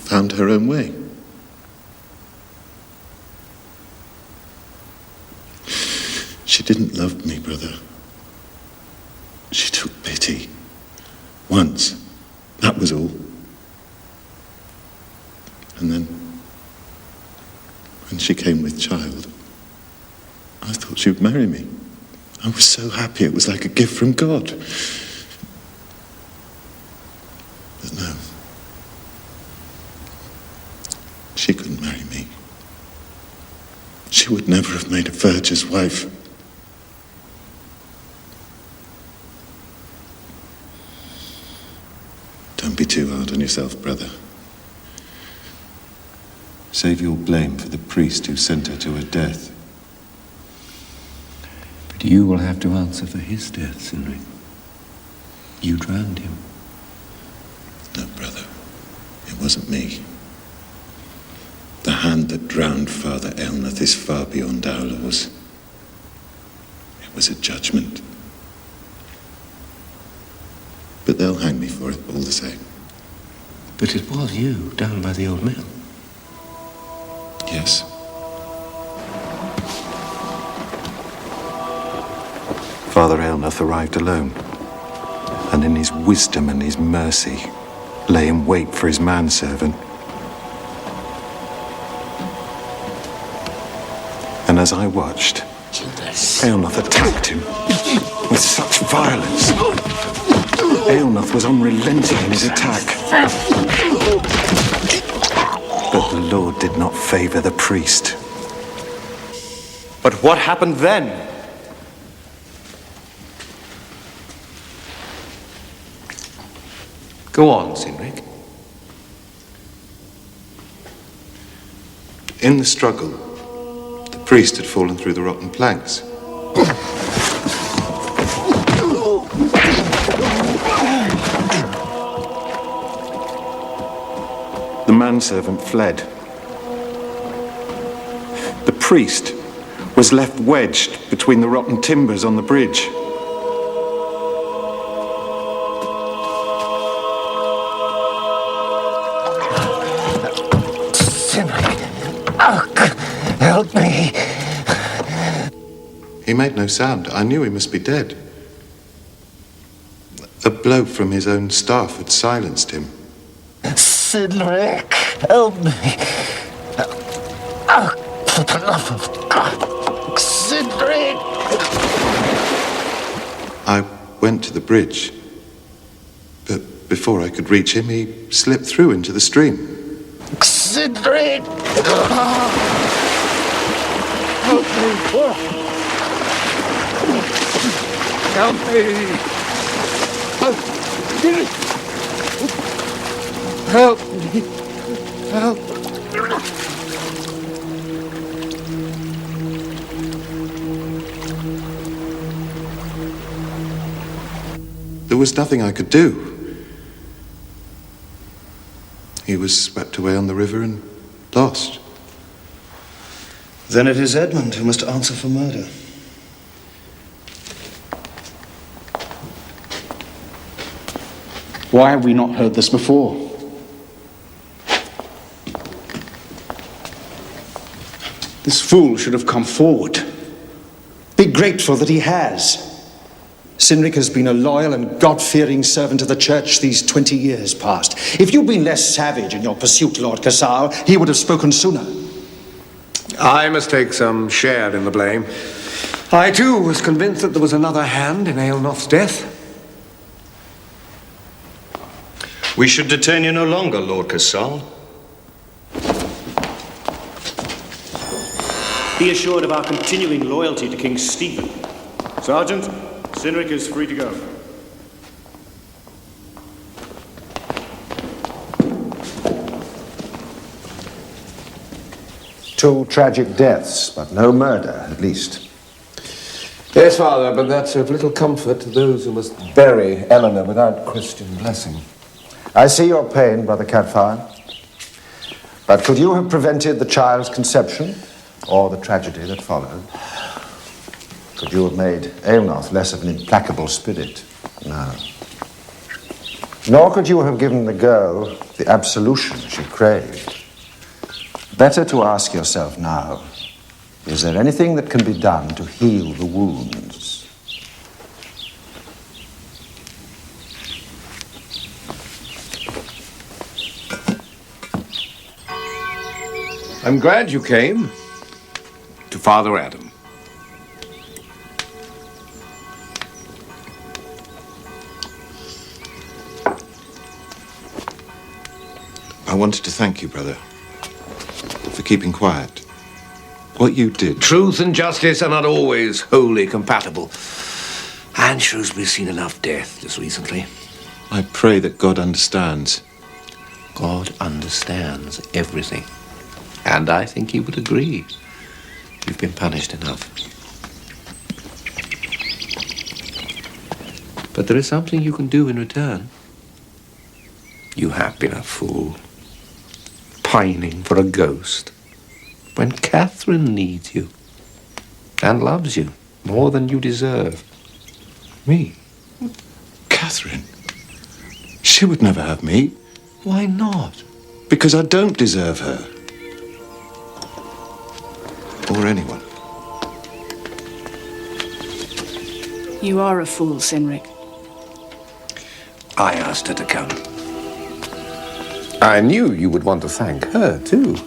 Found her own way. She didn't love me, brother. She took pity. Once. That was all. And then, when she came with child, I thought she would marry me. I was so happy. It was like a gift from God. But no. She couldn't marry me. She would never have made a verger's wife. Don't be too hard on yourself, brother. Save your blame for the priest who sent her to her death. But you will have to answer for his death, Cynric. You drowned him. No, brother. It wasn't me. The hand that drowned Father Aelnoth is far beyond our laws. It was a judgment. But they'll hang me for it all the same. But it was you down by the old mill. Yes. Father Aelnoth arrived alone, and in his wisdom and his mercy, lay in wait for his manservant. And as I watched, Aelnoth attacked him with such violence. Aelnoth was unrelenting in his attack. But the Lord did not favor the priest. But what happened then? Go on, Cynric. In the struggle, the priest had fallen through the rotten planks. The manservant fled. The priest was left wedged between the rotten timbers on the bridge. Help me. He made no sound. I knew he must be dead. A blow from his own staff had silenced him. Cynric, help me. For the love of God. Cynric! I went to the bridge, but before I could reach him, he slipped through into the stream. Cynric! Help me. Help me. Help me. Help. There was nothing I could do. He was swept away on the river and lost. Then it is Edmund who must answer for murder. Why have we not heard this before? This fool should have come forward. Be grateful that he has. Cynric has been a loyal and God-fearing servant of the church these 20 years past. If you'd been less savage in your pursuit, Lord Cadfael, he would have spoken sooner. I must take some share in the blame. I, too, was convinced that there was another hand in Aelnoth's death. We should detain you no longer, Lord Cadfael. Be assured of our continuing loyalty to King Stephen. Sergeant, Cynric is free to go. 2 tragic deaths, but no murder, at least. Yes, Father, but that's of little comfort to those who must bury Eleanor without Christian blessing. I see your pain, Brother Cadfael. But could you have prevented the child's conception, or the tragedy that followed? Could you have made Aelnoth less of an implacable spirit? No. Nor could you have given the girl the absolution she craved. Better to ask yourself now, is there anything that can be done to heal the wounds? I'm glad you came. To Father Adam. I wanted to thank you, brother, for keeping quiet. What you did... Truth and justice are not always wholly compatible. And Shrewsbury's seen enough death just recently. I pray that God understands. God understands everything. And I think he would agree. You've been punished enough. But there is something you can do in return. You have been a fool. Pining for a ghost. When Catherine needs you. And loves you more than you deserve. Me? Catherine? She would never have me. Why not? Because I don't deserve her. Or anyone. You are a fool, Cynric. I asked her to come. I knew you would want to thank her, too.